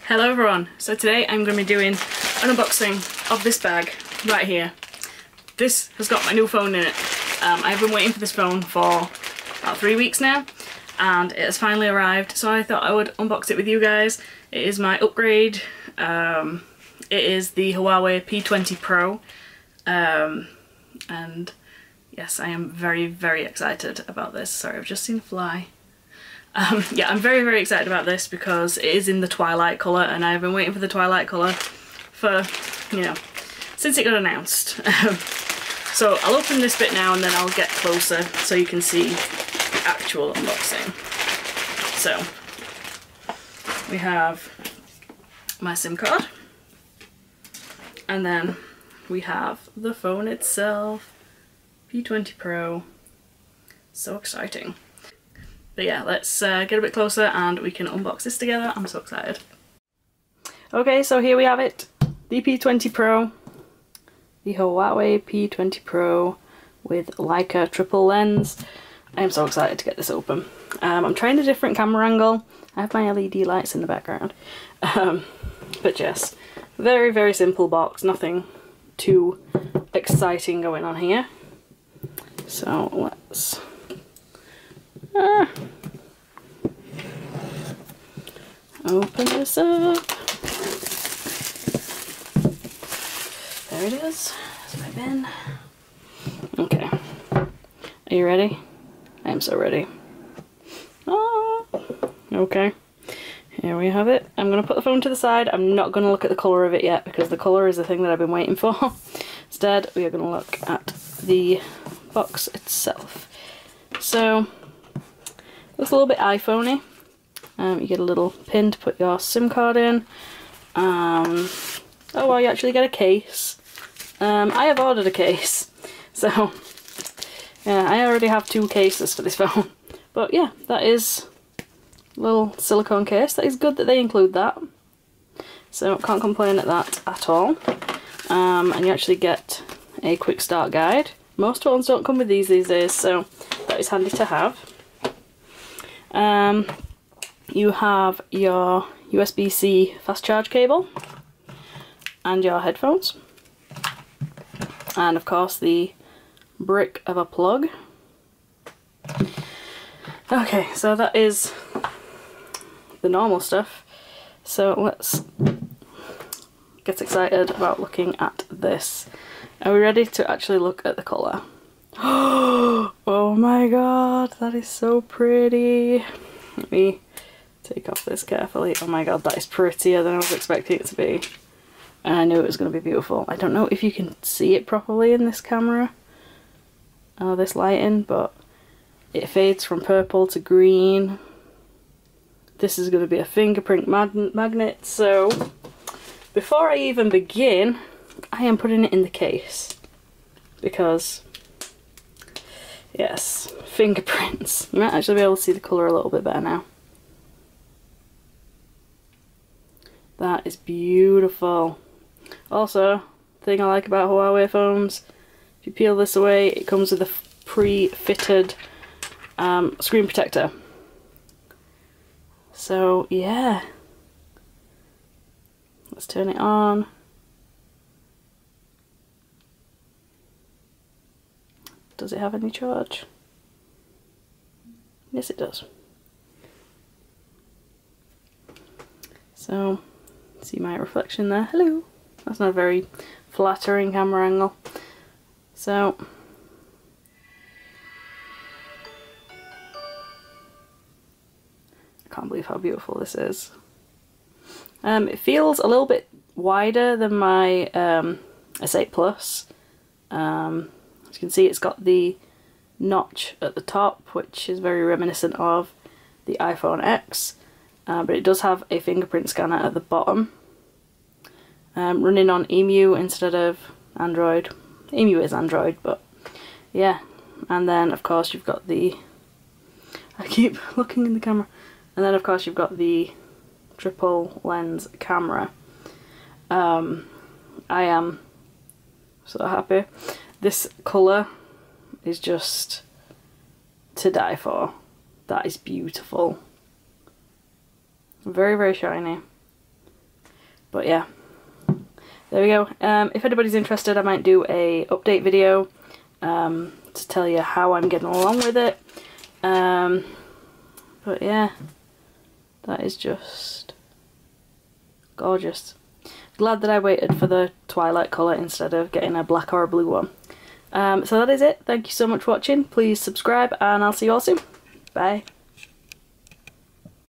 Hello everyone, so today I'm going to be doing an unboxing of this bag right here. This has got my new phone in it. I've been waiting for this phone for about 3 weeks now and it has finally arrived, so I thought I would unbox it with you guys. It is my upgrade. It is the Huawei P20 Pro and yes, I am very excited about this. Sorry, I've just seen a fly. Yeah, I'm very excited about this because it is in the Twilight colour and I've been waiting for the Twilight colour for, you know, since it got announced. So I'll open this bit now and then I'll get closer so you can see the actual unboxing. So, we have my SIM card and then we have the phone itself, P20 Pro. So exciting. But yeah, let's get a bit closer and we can unbox this together. I'm so excited. Okay, so here we have it. The P20 Pro. The Huawei P20 Pro with Leica triple lens. I am so excited to get this open. I'm trying a different camera angle. I have my LED lights in the background. But yes, very simple box. Nothing too exciting going on here. So let's... open this up. There it is. That's my bin. Okay. Are you ready? I am so ready. Oh. Okay. Here we have it. I'm going to put the phone to the side. I'm not going to look at the colour of it yet because the colour is the thing that I've been waiting for. Instead, we are going to look at the box itself. So, looks a little bit iPhone-y. You get a little pin to put your SIM card in. Oh well, you actually get a case. I have ordered a case, so yeah, I already have 2 cases for this phone. But yeah, that is a little silicone case. That is good that they include that. So can't complain at that at all. And you actually get a quick start guide. Most phones don't come with these days, so that is handy to have. You have your USB-C fast charge cable and your headphones, and of course the brick of a plug. Okay, so that is the normal stuff, so let's get excited about looking at this. Are we ready to actually look at the colour? Oh my god, that is so pretty. Let me take off this carefully. Oh my god, that is prettier than I was expecting it to be. And I knew it was going to be beautiful. I don't know if you can see it properly in this camera, this lighting, but it fades from purple to green. This is going to be a fingerprint magnet, so before I even begin, I am putting it in the case. Because, yes, fingerprints. You might actually be able to see the colour a little bit better now. That is beautiful. Also, the thing I like about Huawei phones, if you peel this away, it comes with a pre-fitted screen protector. So yeah, let's turn it on. Does it have any charge? Yes, it does. So, see my reflection there. Hello! That's not a very flattering camera angle. So, I can't believe how beautiful this is. It feels a little bit wider than my S8 Plus. As you can see, it's got the notch at the top, which is very reminiscent of the iPhone X. But it does have a fingerprint scanner at the bottom. Running on EMU instead of Android. EMU is Android, but yeah. And then of course you've got the... I keep looking in the camera. And then of course you've got the triple lens camera. I am so happy. This colour is just to die for. That is beautiful. Very shiny. But yeah, there we go. If anybody's interested, I might do a update video to tell you how I'm getting along with it. But yeah, that is just gorgeous. Glad that I waited for the Twilight colour instead of getting a black or a blue one. So that is it. Thank you so much for watching. Please subscribe and I'll see you all soon. Bye.